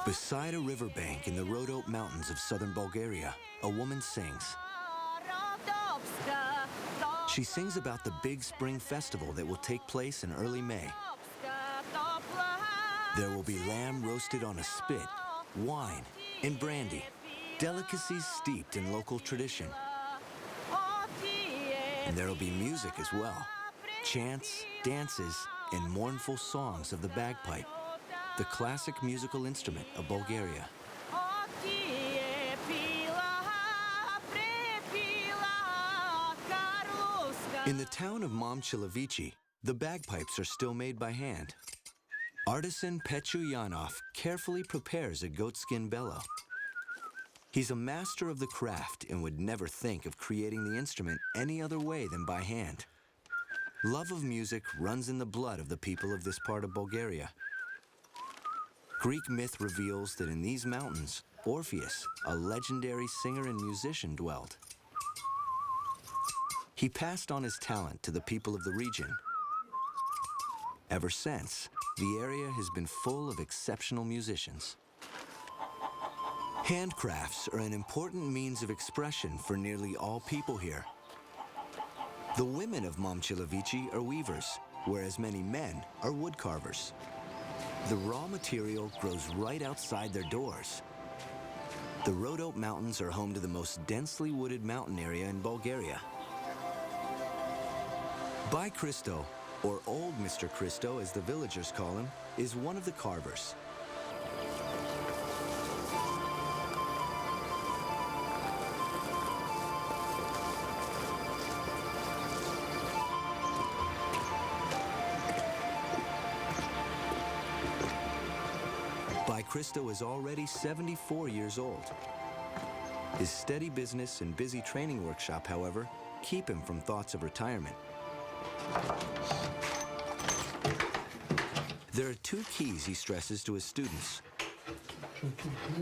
Beside a riverbank in the Rhodope Mountains of southern Bulgaria, a woman sings. She sings about the big spring festival that will take place in early May. There will be lamb roasted on a spit, wine, and brandy, delicacies steeped in local tradition. And there will be music as well, chants, dances, and mournful songs of the bagpipe, the classic musical instrument of Bulgaria. In the town of Momchilavici, the bagpipes are still made by hand. Artisan Pechu Yanov carefully prepares a goatskin bellow. He's a master of the craft and would never think of creating the instrument any other way than by hand. Love of music runs in the blood of the people of this part of Bulgaria. Greek myth reveals that in these mountains, Orpheus, a legendary singer and musician, dwelled. He passed on his talent to the people of the region. Ever since, the area has been full of exceptional musicians. Handcrafts are an important means of expression for nearly all people here. The women of Momchilavici are weavers, whereas many men are woodcarvers. The raw material grows right outside their doors. The Rhodope Mountains are home to the most densely wooded mountain area in Bulgaria. By Christo, or Old Mr. Christo as the villagers call him, is one of the carvers. By Christo is already 74 years old. His steady business and busy training workshop, however, keep him from thoughts of retirement. There are two keys he stresses to his students.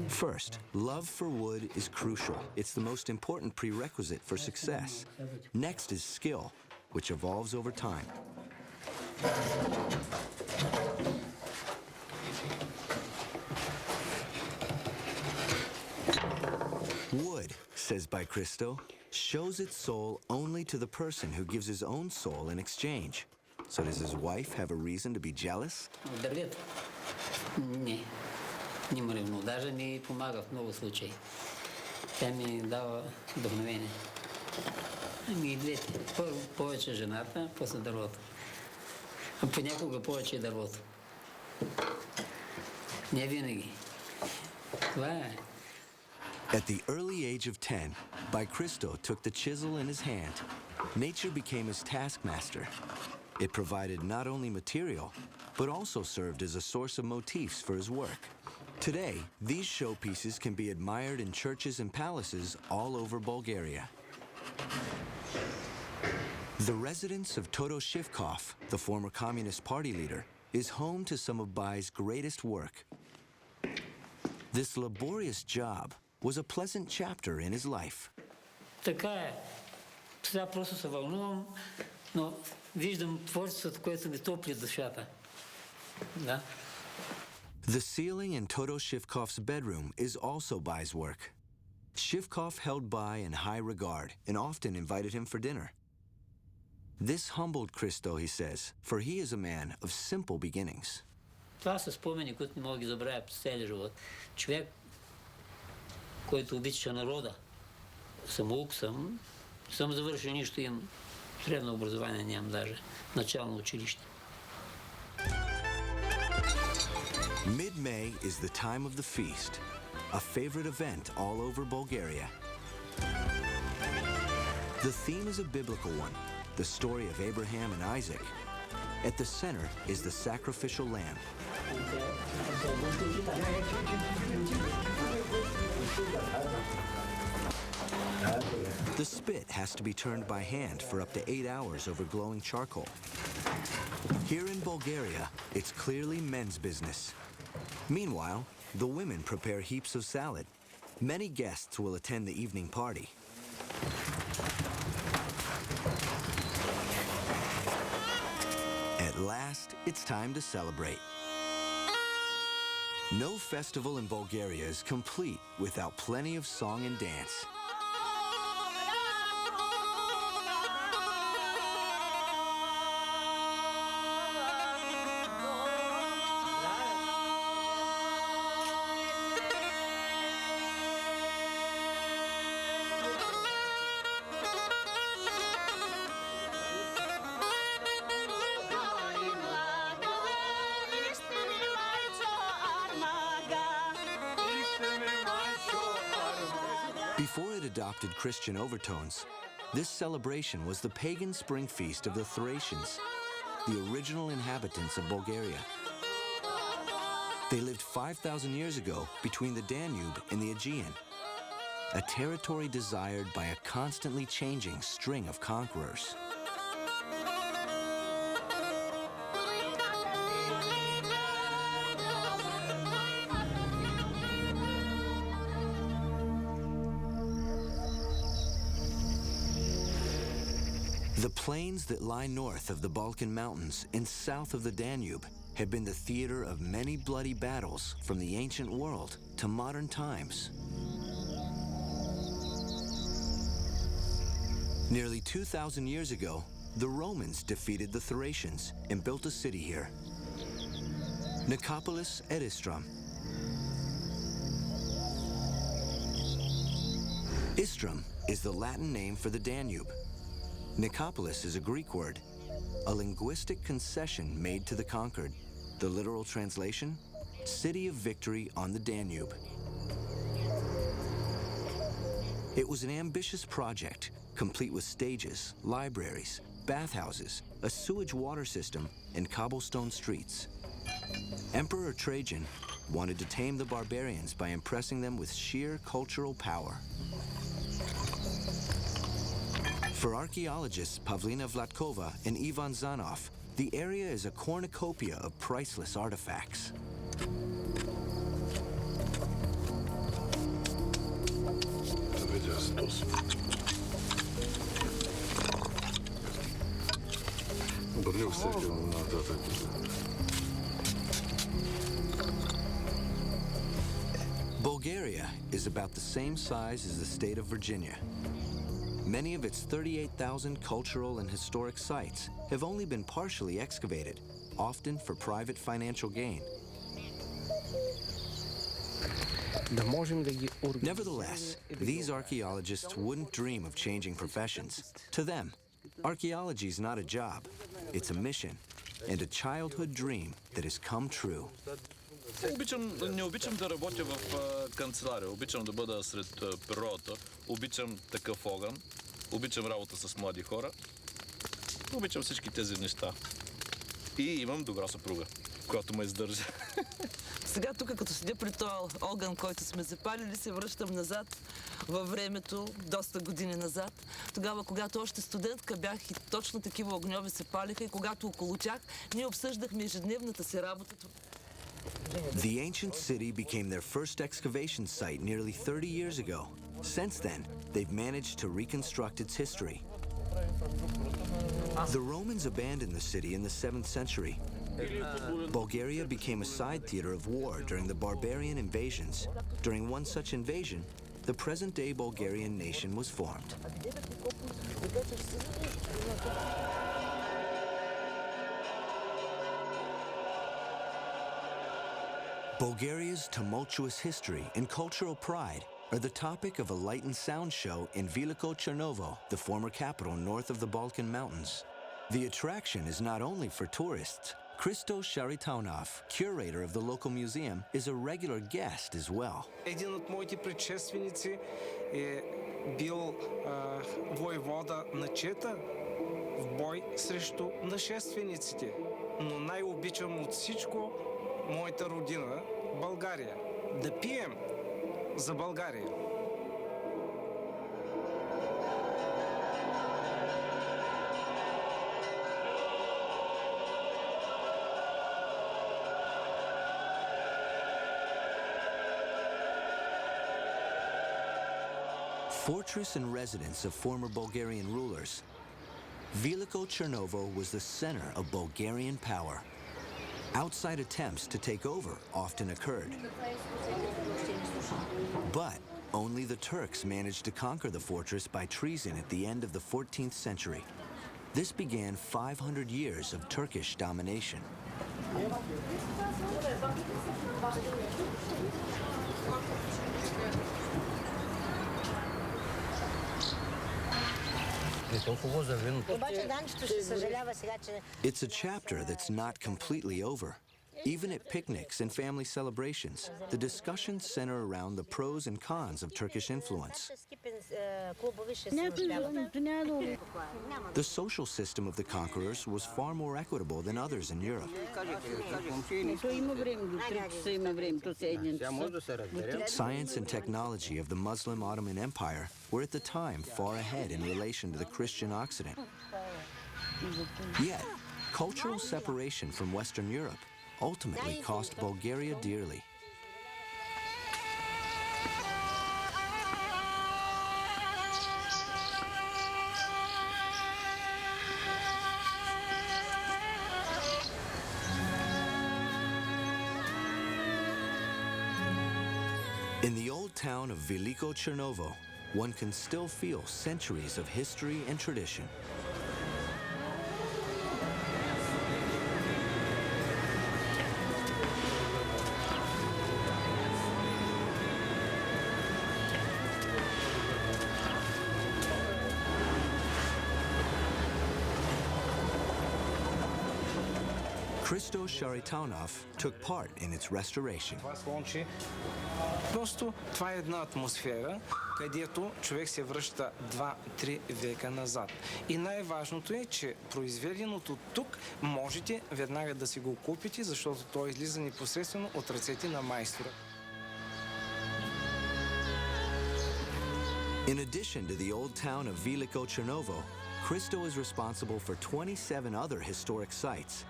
First, love for wood is crucial. It's the most important prerequisite for success. Next is skill, which evolves over time. Wood, says by Christo, shows its soul only to the person who gives his own soul in exchange. So does his wife have a reason to be jealous? Дървета? Не. Не ме ревнува. Даже ми помага в много случаи. Тя ми дава вдъхновение. Ами и двете. Първо повече жената, после дървото. А понякога повече и дървото. Не винаги. Това е. At the early age of 10, by Christo took the chisel in his hand. Nature became his taskmaster. It provided not only material, but also served as a source of motifs for his work. Today, these showpieces can be admired in churches and palaces all over Bulgaria. The residence of Toto Shivkov, the former Communist Party leader, is home to some of Bai's greatest work. This laborious job was a pleasant chapter in his life. Така е. Сега просто се вълнувам, но виждам творчеството, което ми топли душата. Да. The ceiling in Toto Shivkov's bedroom is also Bai's work. Shivkov held Bai in high regard and often invited him for dinner. This humbled Christo, he says, for he is a man of simple beginnings. Това са спомени, които не мога да ги забравя през целия живот. Човек, който обича народа. Самоук съм завършил нищо, имам средно образование, нямам даже начално училище. Mid-May is the time of the feast, a favorite event all over Bulgaria. The theme is a biblical one, the story of Abraham and Isaac. At the center is the sacrificial lamb. The spit has to be turned by hand for up to 8 hours over glowing charcoal. Here in Bulgaria, it's clearly men's business. Meanwhile, the women prepare heaps of salad. Many guests will attend the evening party. At last, it's time to celebrate. No festival in Bulgaria is complete without plenty of song and dance. Before it adopted Christian overtones, this celebration was the pagan spring feast of the Thracians, the original inhabitants of Bulgaria. They lived 5,000 years ago between the Danube and the Aegean, a territory desired by a constantly changing string of conquerors. The plains that lie north of the Balkan Mountains and south of the Danube have been the theater of many bloody battles from the ancient world to modern times. Nearly 2,000 years ago, the Romans defeated the Thracians and built a city here, Nicopolis at Istrum. Istrum is the Latin name for the Danube. Nicopolis is a Greek word, a linguistic concession made to the conquered. The literal translation, City of Victory on the Danube. It was an ambitious project, complete with stages, libraries, bathhouses, a sewage water system, and cobblestone streets. Emperor Trajan wanted to tame the barbarians by impressing them with sheer cultural power. For archaeologists Pavlina Vlatkova and Ivan Zanov, the area is a cornucopia of priceless artifacts. Bulgaria is about the same size as the state of Virginia. Many of its 38,000 cultural and historic sites have only been partially excavated, often for private financial gain. Nevertheless, these archaeologists wouldn't dream of changing professions. To them, archaeology is not a job, it's a mission and a childhood dream that has come true. Не обичам да работя в канцелария, обичам да бъда сред природата, обичам такъв огън, обичам работа с млади хора, обичам всички тези неща. И имам добра съпруга, която ме издържа. Сега тук, като седя при този огън, който сме запалили, се връщам назад във времето, доста години назад. Тогава, когато още студентка бях и точно такива огньови се палиха и когато около тях ние обсъждахме ежедневната си работа. The ancient city became their first excavation site nearly 30 years ago. Since then, they've managed to reconstruct its history. The Romans abandoned the city in the 7th century. Bulgaria became a side theater of war during the barbarian invasions. During one such invasion, the present-day Bulgarian nation was formed. Bulgaria's tumultuous history and cultural pride are the topic of a light and sound show in Veliko Chernovo, the former capital north of the Balkan Mountains. The attraction is not only for tourists. Christo Sharitaunov, curator of the local museum, is a regular guest as well. Един от моите предшественици е бил воевода на Чета в бой срещу нашествениците. Но най-обичам от всичко моята родина, България. Да пием за България. Fortress and residence of former Bulgarian rulers, Veliko Chernovo was the center of Bulgarian power. Outside attempts to take over often occurred. But only the Turks managed to conquer the fortress by treason at the end of the 14th century. This began 500 years of Turkish domination. It's a chapter that's not completely over. Even at picnics and family celebrations, the discussions center around the pros and cons of Turkish influence. The social system of the conquerors was far more equitable than others in Europe. Science and technology of the Muslim Ottoman Empire were at the time far ahead in relation to the Christian Occident. Yet, cultural separation from Western Europe ultimately cost Bulgaria dearly. In the old town of Veliko Chernovo, one can still feel centuries of history and tradition. Christo Sharitanov took part in its restoration. Просто това е една атмосфера, където човек се връща 2-3 века назад. И най-важното е, че произведеното тук можете веднага да си го купите, защото то излиза непосредствено от ръцете на майстора. In addition to the old town of Veliko Chernovo, Christo is responsible for 27 other historic sites.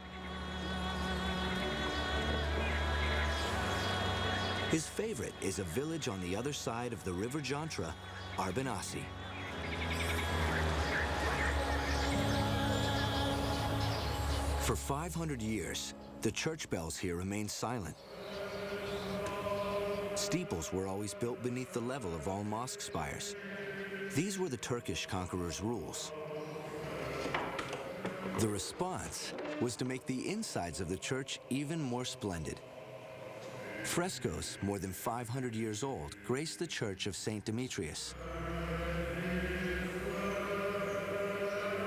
His favorite is a village on the other side of the river Jantra, Arbanasi. For 500 years, the church bells here remained silent. Steeples were always built beneath the level of all mosque spires. These were the Turkish conquerors' rules. The response was to make the insides of the church even more splendid. Frescoes, more than 500 years old, grace the church of St. Demetrius.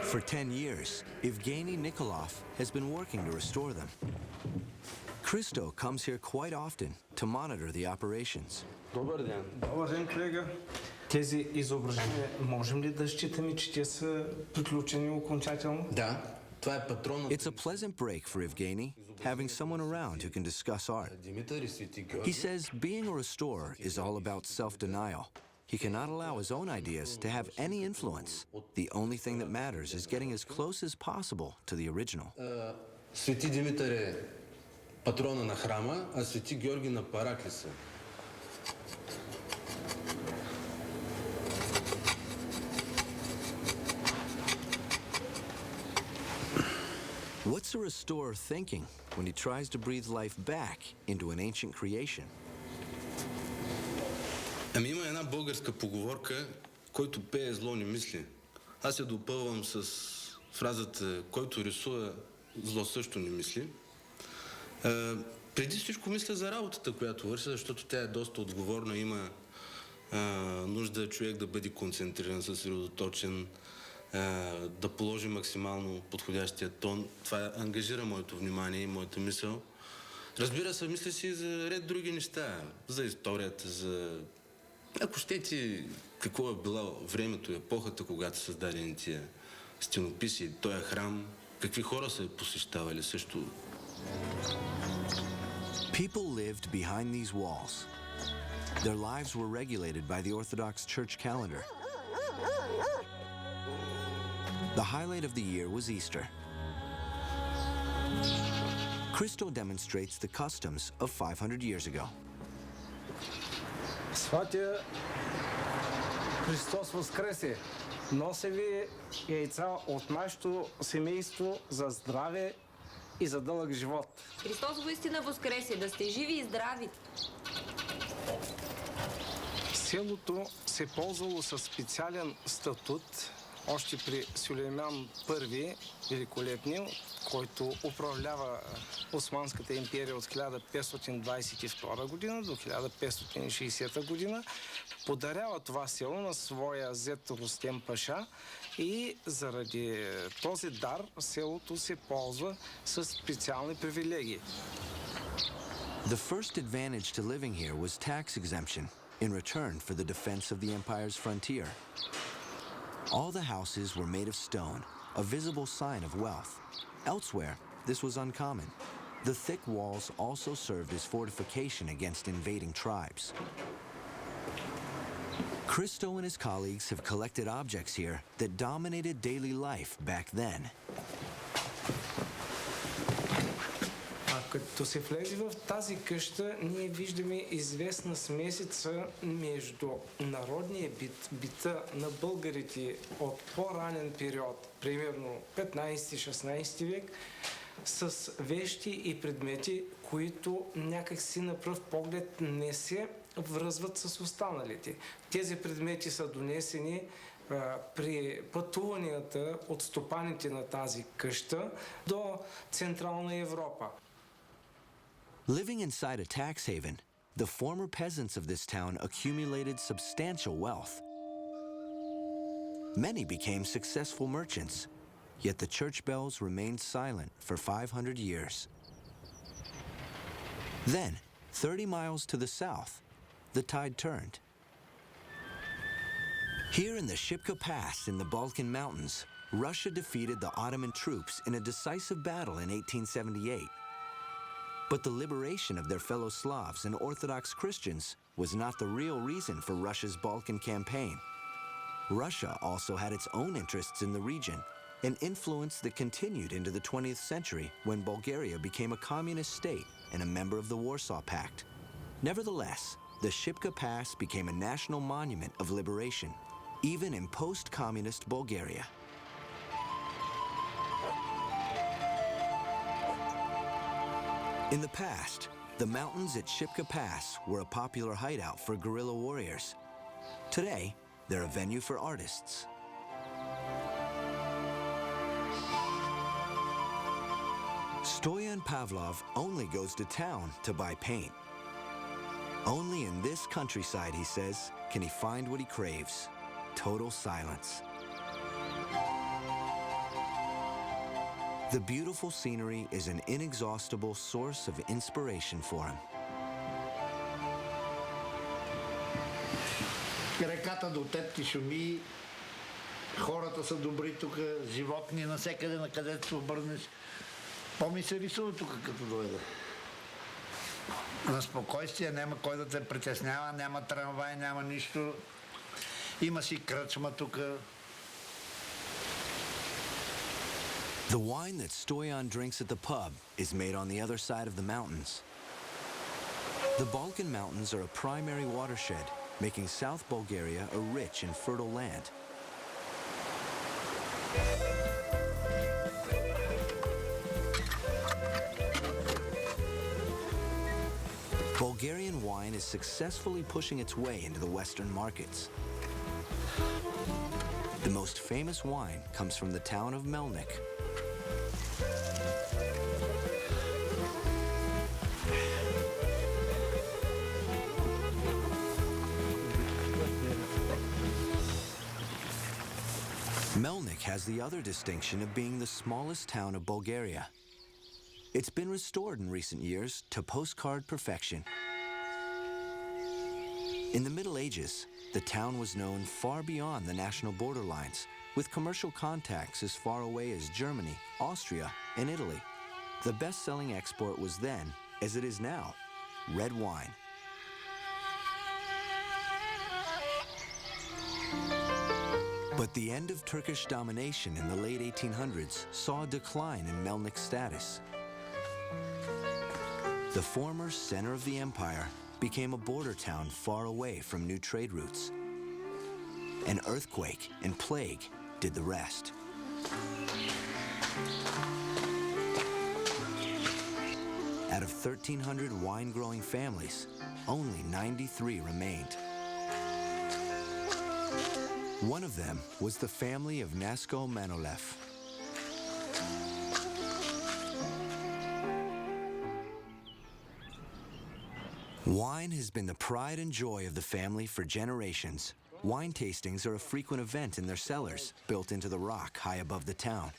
For 10 years, Evgeny Nikolov has been working to restore them. Christo comes here quite often to monitor the operations. Добър ден, колега. Тези изображения, можем ли да считаме, че те са приключени окончателно? Да. It's a pleasant break for Evgeny, having someone around who can discuss art. He says being a restorer is all about self-denial. He cannot allow his own ideas to have any influence. The only thing that matters is getting as close as possible to the original. Свети Димитър е патрона на храма, а Свети Георги на Параклиса. What's a restorer thinking when he tries to breathe life back into an ancient creation? Ами има една българска поговорка, който пее зло не мисли. Аз я допълвам с фразата, който рисува зло също не мисли. Преди всичко мисля за работата, която върша, защото тя е доста отговорна. Има нужда човек да бъде концентриран, съсредоточен, да положи максимално подходящия тон. Това ангажира моето внимание и моята мисъл. Разбира се, мисля си за ред други неща. За историята, за... Ако щете, какво е било времето, епохата, когато са създадени тия стенописи, този храм, какви хора са посещавали също. People lived behind these walls. Their lives were regulated by the Orthodox Church calendar. The highlight of the year was Easter. Christo demonstrates the customs of 500 years ago. Сватя Христос възкресе! Нося ви яйца от нашето семейство за здраве и за дълъг живот. Христос воистина възкресе, да сте живи и здрави. Селото се ползвало със специален статут още при Сюлейман I, великолепния, който управлява Османската империя от 1522 година до 1560 година. Подарява това село на своя зет Рустем Паша и заради този дар селото се ползва с специални привилегии. The first advantage to living here was tax exemption in return for the defense of the empire's frontier. All the houses were made of stone, a visible sign of wealth. Elsewhere, this was uncommon. The thick walls also served as fortification against invading tribes. Christo and his colleagues have collected objects here that dominated daily life back then. Като се влезе в тази къща, ние виждаме известна смесица между народния бит, бита на българите от по-ранен период, примерно 15-16 век, с вещи и предмети, които някакси на пръв поглед не се връзват с останалите. Тези предмети са донесени при пътуванията от стопаните на тази къща до Централна Европа. Living inside a tax haven, the former peasants of this town accumulated substantial wealth. Many became successful merchants, yet the church bells remained silent for 500 years. Then, 30 miles to the south, the tide turned. Here in the Shipka Pass in the Balkan Mountains, Russia defeated the Ottoman troops in a decisive battle in 1878. But the liberation of their fellow Slavs and Orthodox Christians was not the real reason for Russia's Balkan campaign. Russia also had its own interests in the region, an influence that continued into the 20th century when Bulgaria became a communist state and a member of the Warsaw Pact. Nevertheless, the Shipka Pass became a national monument of liberation, even in post-communist Bulgaria. In the past, the mountains at Shipka Pass were a popular hideout for guerrilla warriors. Today, they're a venue for artists. Stoyan Pavlov only goes to town to buy paint. Only in this countryside, he says, can he find what he craves: total silence. The beautiful scenery is an inexhaustible source of inspiration for him. Реката до теб ти шуми, хората са добри тук, животни навсекъде, на където се обърнеш. По-ми се рисува тук, като дойде. На спокойствие, няма кой да те притеснява, няма трамвай, няма нищо. Има си кръчма тук. The wine that Stoyan drinks at the pub is made on the other side of the mountains. The Balkan Mountains are a primary watershed, making South Bulgaria a rich and fertile land. Bulgarian wine is successfully pushing its way into the Western markets. The most famous wine comes from the town of Melnik. Melnik has the other distinction of being the smallest town of Bulgaria. It's been restored in recent years to postcard perfection. In the Middle Ages, the town was known far beyond the national borderlines, with commercial contacts as far away as Germany, Austria, and Italy. The best-selling export was then, as it is now, red wine. But the end of Turkish domination in the late 1800s saw a decline in Melnik's status. The former center of the empire became a border town far away from new trade routes. An earthquake and plague did the rest. 1,300 wine-growing families, only 93 remained. One of them was the family of Nasko Manolev. Wine has been the pride and joy of the family for generations. Wine tastings are a frequent event in their cellars, built into the rock high above the town.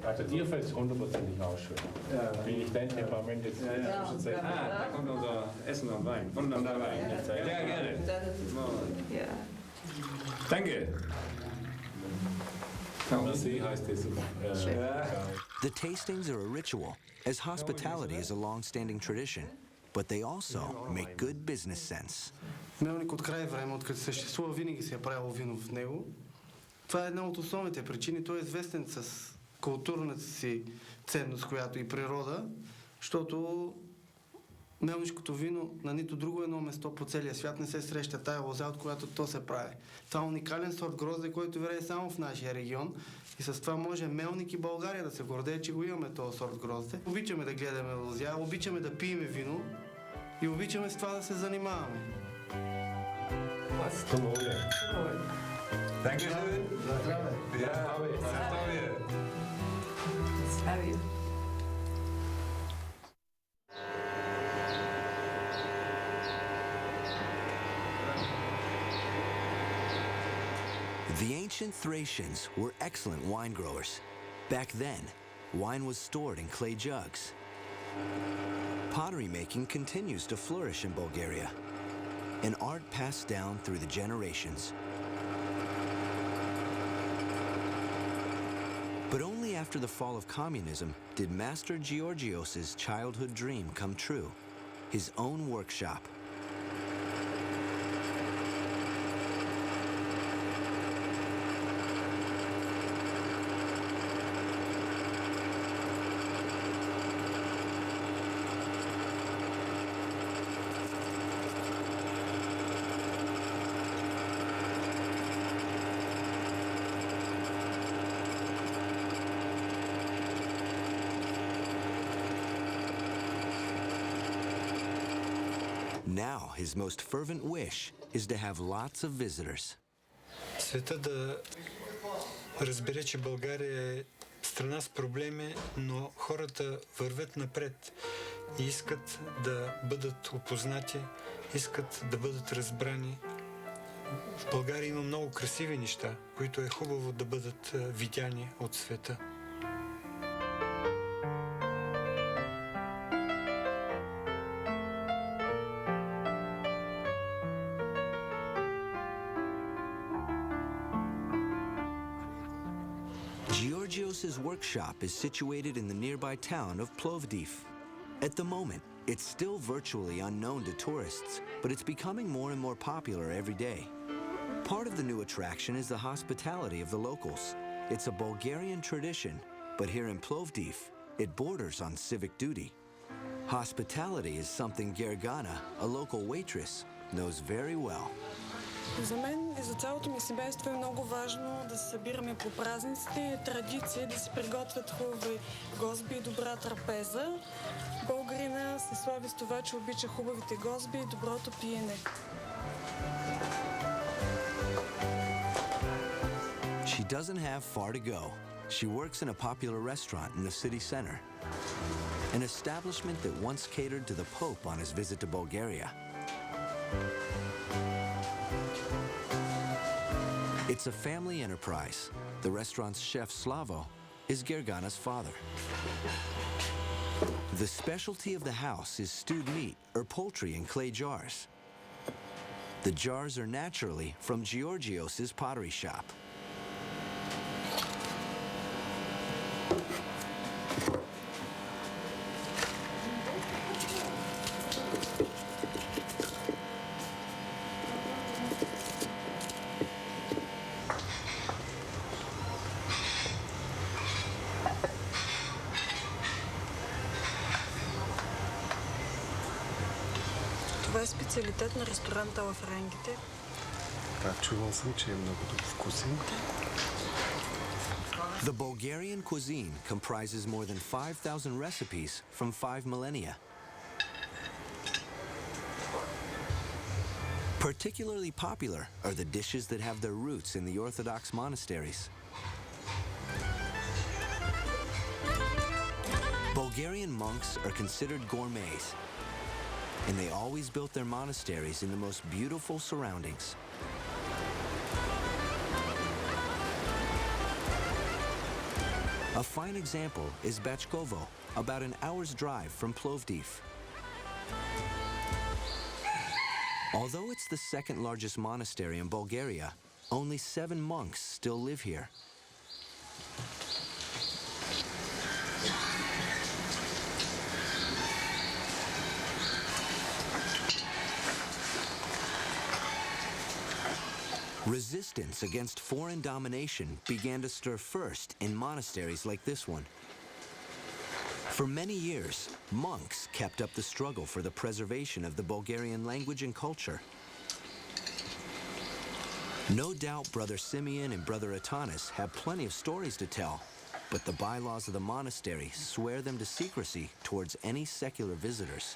Also dir fällt es hundertprozentig ausschütten. Ja. Wie ich dein Temperament jetzt da kommt unser Essen und Wein. Wunderbar. Ja, gerne. Ja. Danke. Merci heißt es. The tastings are a ritual, as hospitality is a long-standing tradition, but they also make good business sense. Мелник от край време, откъде съществува, винаги се е правило вино в него. Това е една от основните причини. Той е известен с културната си ценност, която и природа, защото мелнишкото вино на нито друго едно место по целия свят не се среща тая лоза, от която то се прави. Това е уникален сорт грозде, който вирее само в нашия регион и с това може Мелник и България да се гордее, че го имаме този сорт грозде. Обичаме да гледаме лозя, обичаме да пиеме вино и обичаме с това да се занимаваме. Dankeschön. Ja, zdravie. Zdravie. The ancient Thracians were excellent wine growers. Back then, wine was stored in clay jugs. Pottery making continues to flourish in Bulgaria, an art passed down through the generations. But only after the fall of communism did Master Georgios's childhood dream come true, his own workshop. Now, his most fervent wish is to have lots of visitors. Света да разбере, че България е страна с проблеми, но хората вървят напред и искат да бъдат опознати, искат да бъдат разбрани. В България има много красиви неща, които е хубаво да бъдат видяни от света. Georgios's workshop is situated in the nearby town of Plovdiv. At the moment, it's still virtually unknown to tourists, but it's becoming more and more popular every day. Part of the new attraction is the hospitality of the locals. It's a Bulgarian tradition, but here in Plovdiv, it borders on civic duty. Hospitality is something Gergana, a local waitress, knows very well. За мен и за цялото ми семейство е много важно да се събираме по празниците, традиции, да се приготвят хубави гозби и добра трапеза. Българина се слави с това, че обича хубавите гозби и доброто пиене. She doesn't have far to go. She works in a popular restaurant in the city center, an establishment that once catered to the Pope on his visit to Bulgaria. It's a family enterprise. The restaurant's chef, Slavo, is Gergana's father. The specialty of the house is stewed meat or poultry in clay jars. The jars are naturally from Georgios's pottery shop. Това е специалитет на ресторанта в Рангите. Чувал съм, че е много вкусен. The Bulgarian cuisine comprises more than 5,000 recipes from 5 millennia. Particularly popular are the dishes that have their roots in the Orthodox monasteries. Bulgarian monks are considered gourmets, and they always built their monasteries in the most beautiful surroundings. A fine example is Bachkovo, about an hour's drive from Plovdiv. Although it's the second largest monastery in Bulgaria, only 7 monks still live here. Resistance against foreign domination began to stir first in monasteries like this one. For many years, monks kept up the struggle for the preservation of the Bulgarian language and culture. No doubt Brother Simeon and Brother Atanas have plenty of stories to tell, but the bylaws of the monastery swear them to secrecy towards any secular visitors.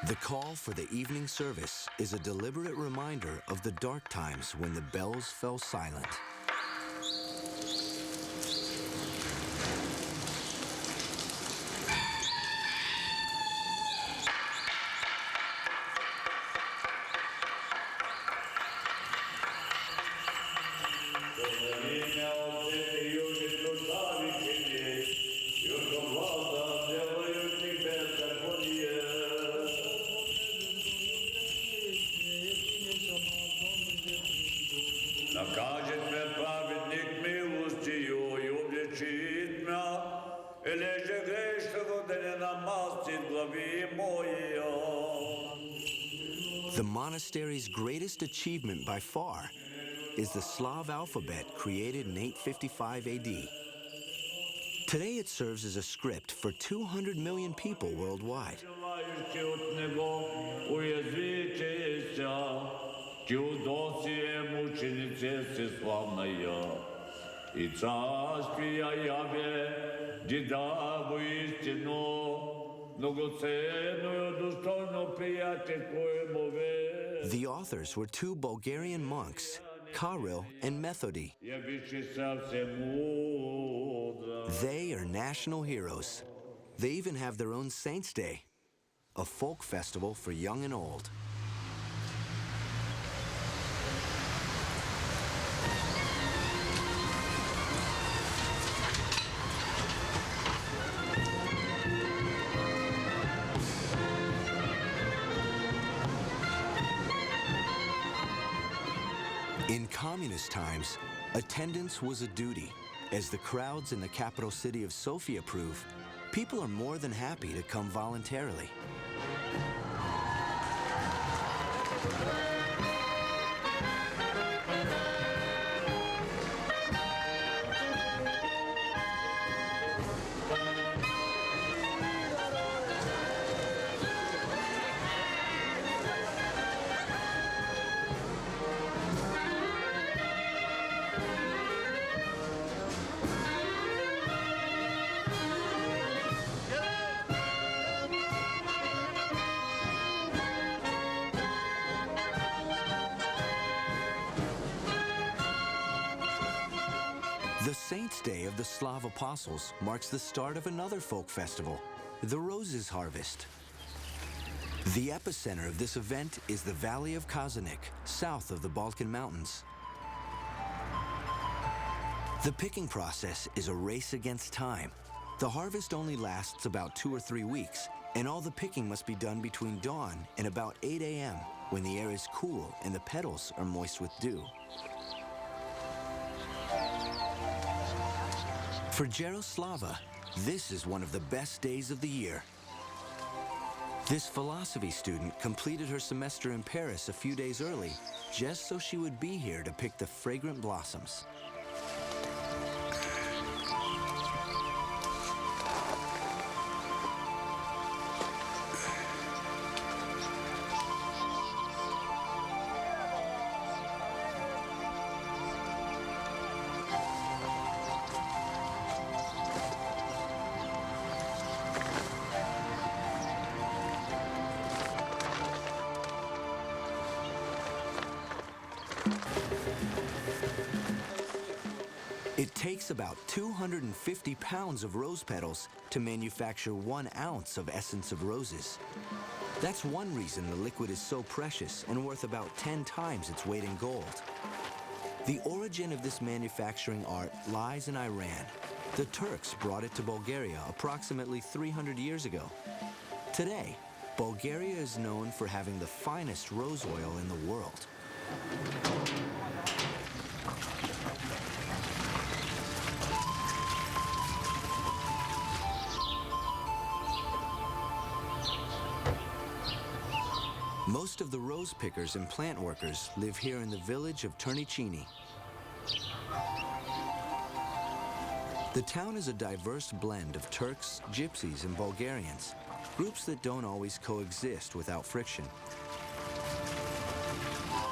The call for the evening service is a deliberate reminder of the dark times when the bells fell silent. The monastery's greatest achievement by far is the Slav Alphabet created in 855 AD. Today it serves as a script for 200 million people worldwide. The authors were 2 Bulgarian monks, Kirill and Methody. They are national heroes. They even have their own Saints' Day, a folk festival for young and old. In communist times, attendance was a duty. As the crowds in the capital city of Sofia prove, people are more than happy to come voluntarily. The Saints' Day of the Slav Apostles marks the start of another folk festival, the Roses Harvest. The epicenter of this event is the valley of Kazanik, south of the Balkan Mountains. The picking process is a race against time. The harvest only lasts about 2 or 3 weeks, and all the picking must be done between dawn and about 8 a.m. when the air is cool and the petals are moist with dew. For Jaroslava, this is one of the best days of the year. This philosophy student completed her semester in Paris a few days early, just so she would be here to pick the fragrant blossoms. It takes about 250 pounds of rose petals to manufacture 1 ounce of essence of roses. That's one reason the liquid is so precious and worth about 10 times its weight in gold. The origin of this manufacturing art lies in Iran. The Turks brought it to Bulgaria approximately 300 years ago. Today, Bulgaria is known for having the finest rose oil in the world. Most of the rose pickers and plant workers live here in the village of Turnicini. The town is a diverse blend of Turks, Gypsies, and Bulgarians, groups that don't always coexist without friction.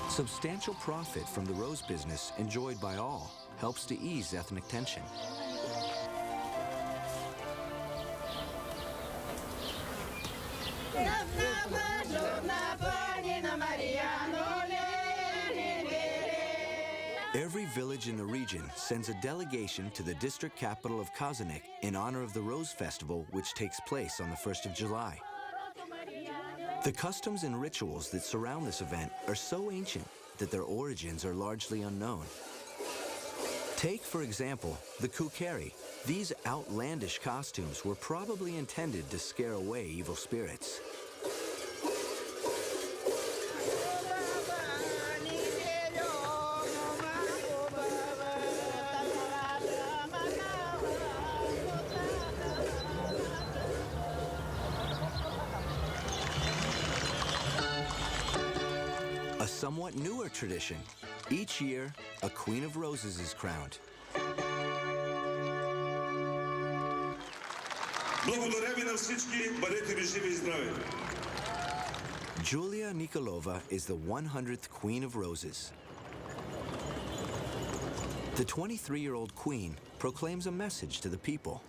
Substantial profit from the rose business enjoyed by all helps to ease ethnic tension. Every village in the region sends a delegation to the district capital of Kazanlak in honor of the Rose Festival, which takes place on the 1st of July. The customs and rituals that surround this event are so ancient that their origins are largely unknown. Take, for example, the kukeri. These outlandish costumes were probably intended to scare away evil spirits. A somewhat newer tradition. Each year, a Queen of Roses is crowned. Julia Nikolova is the 100th Queen of Roses. The 23-year-old queen proclaims a message to the people.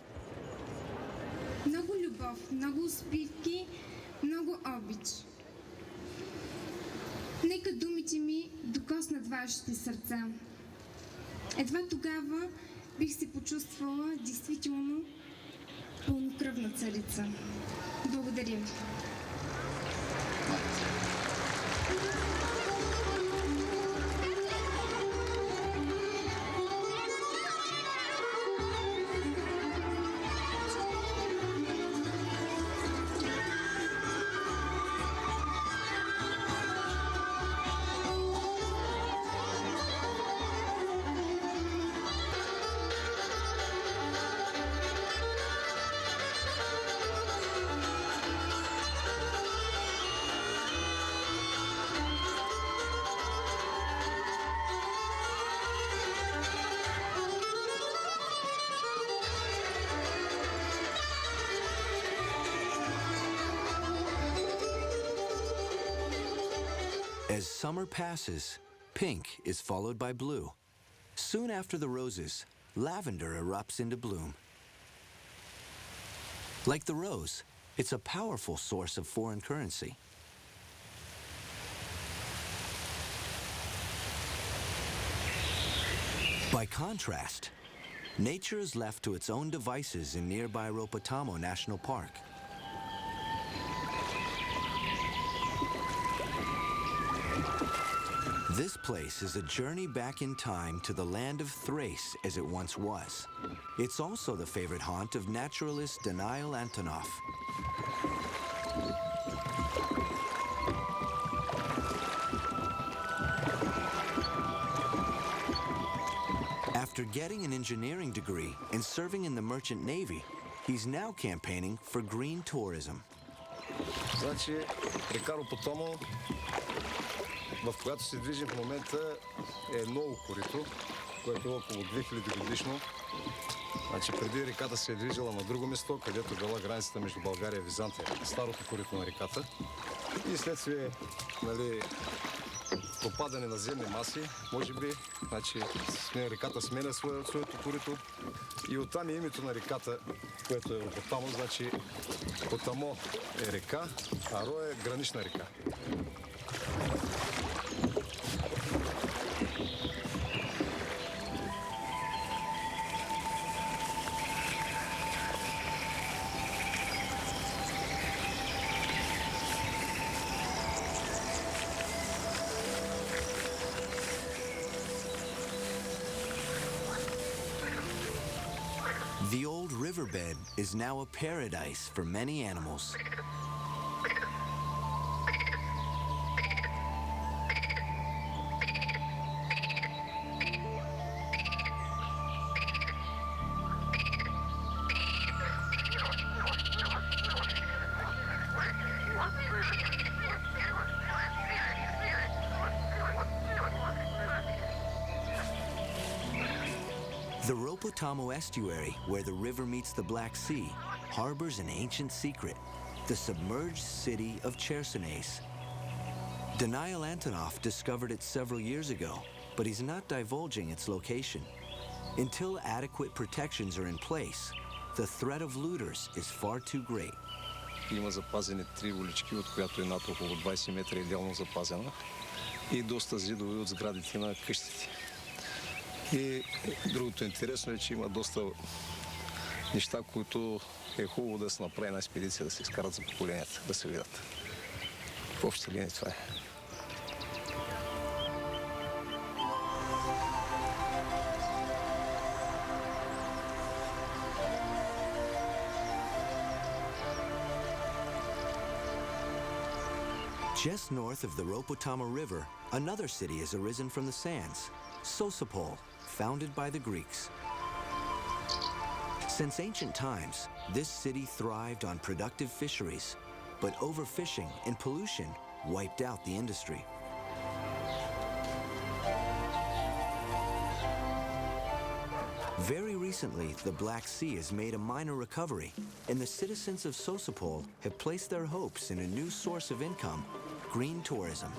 Много любов, много успивки, много обич. Нека думите ми докоснат вашите сърца. Едва тогава бих се почувствала действително пълнокръвна царица. Благодаря ви. As summer passes, pink is followed by blue. Soon after the roses, lavender erupts into bloom. Like the rose, it's a powerful source of foreign currency. By contrast, nature is left to its own devices in nearby Rhodope National Park. This place is a journey back in time to the land of Thrace as it once was. It's also the favorite haunt of naturalist Daniil Antonov. After getting an engineering degree and serving in the merchant navy, he's now campaigning for green tourism. Значи, река Ропотомо, в която се движим в момента, е ново корито, което е около 2000 годишно. Значи, преди реката се е движила на друго место, където била границата между България и Византия, старото корито на реката. И следствие, нали, попадане на земни маси, може би, значи, реката сменя своето корито. И оттам е името на реката, което е Ропотамо, значи Потамо е река, а Ро е гранична река. The old riverbed is now a paradise for many animals. The Rhodope estuary, where the river meets the Black Sea, harbors an ancient secret, the submerged city of Chersones. Daniil Antonov discovered it several years ago, but he's not divulging its location. Until adequate protections are in place, the threat of looters is far too great. Има запазени 3 улички, от която едната около 20 метра идеално запазена и доста зидове от сградите на къщите. И другото интересно е, че има доста неща, които е хубаво да се направи една експедиция, да се изкарат за поколенията, да се видят. В общи линии това е. Just north of the Rhodope River, another city has arisen from the sands, Sosopol, founded by the Greeks. Since ancient times, this city thrived on productive fisheries, but overfishing and pollution wiped out the industry. Very recently, the Black Sea has made a minor recovery, and the citizens of Sosopol have placed their hopes in a new source of income, green tourism.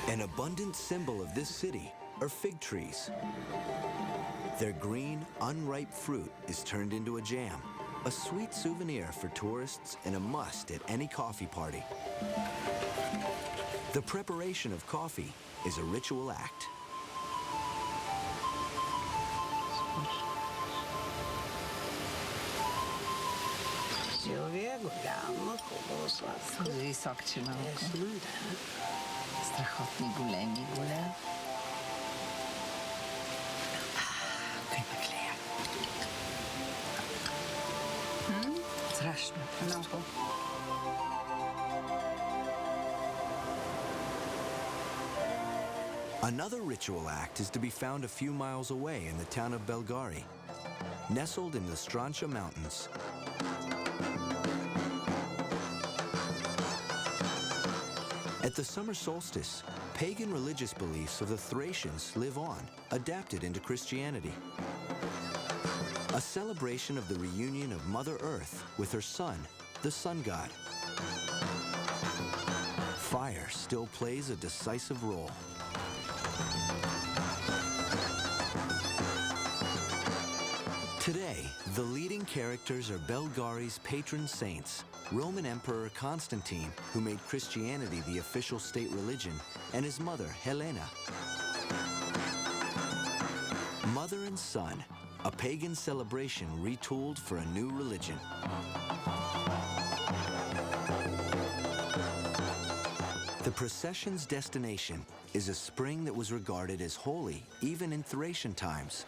An abundant symbol of this city are fig trees. Their green, unripe fruit is turned into a jam, a sweet souvenir for tourists and a must at any coffee party. The preparation of coffee is a ritual act. Силвия, голяма, хубаво сладко. Високче малко. Да. Страхотни, големи. Кой ме гледа? Страшно. Много. Another ritual act is to be found a few miles away in the town of Bulgaria, nestled in the Rhodope Mountains. At the summer solstice, pagan religious beliefs of the Thracians live on, adapted into Christianity. A celebration of the reunion of Mother Earth with her son, the sun god. Fire still plays a decisive role. Today, the leading characters are Bulgaria's patron saints, Roman Emperor Constantine, who made Christianity the official state religion, and his mother, Helena. Mother and son, a pagan celebration retooled for a new religion. The procession's destination is a spring that was regarded as holy even in Thracian times.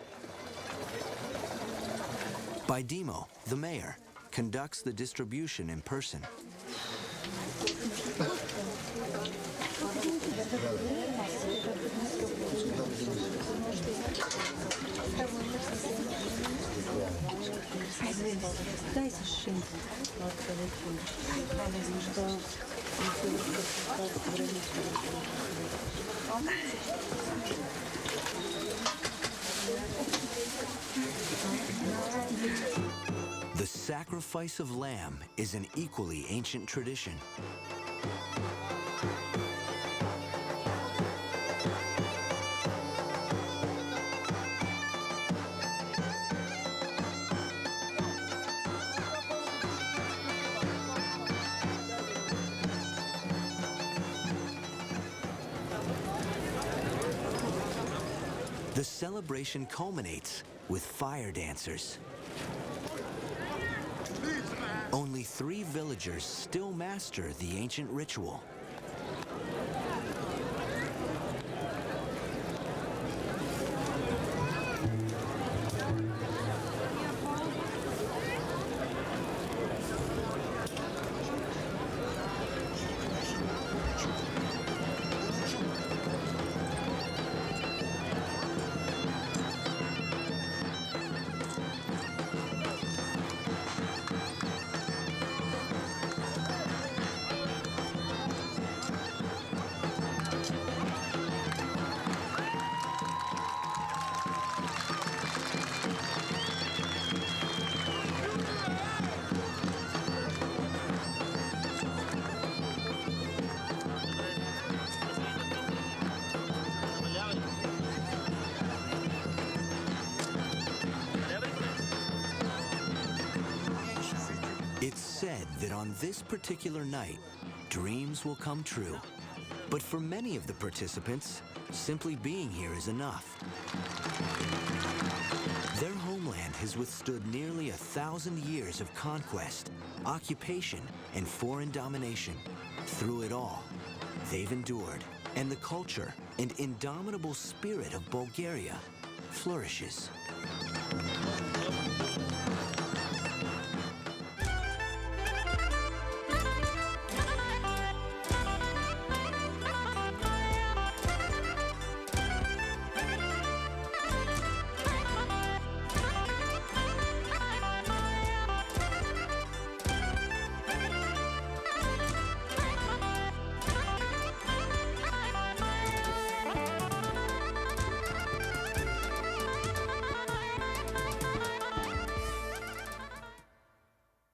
Baidimo, the mayor, conducts the distribution in person. The sacrifice of lamb is an equally ancient tradition. The celebration culminates with fire dancers. Only 3 villagers still master the ancient ritual. It's said that on this particular night, dreams will come true. But for many of the participants, simply being here is enough. Their homeland has withstood nearly 1,000 years of conquest, occupation, and foreign domination. Through it all, they've endured, and the culture and indomitable spirit of Bulgaria flourishes.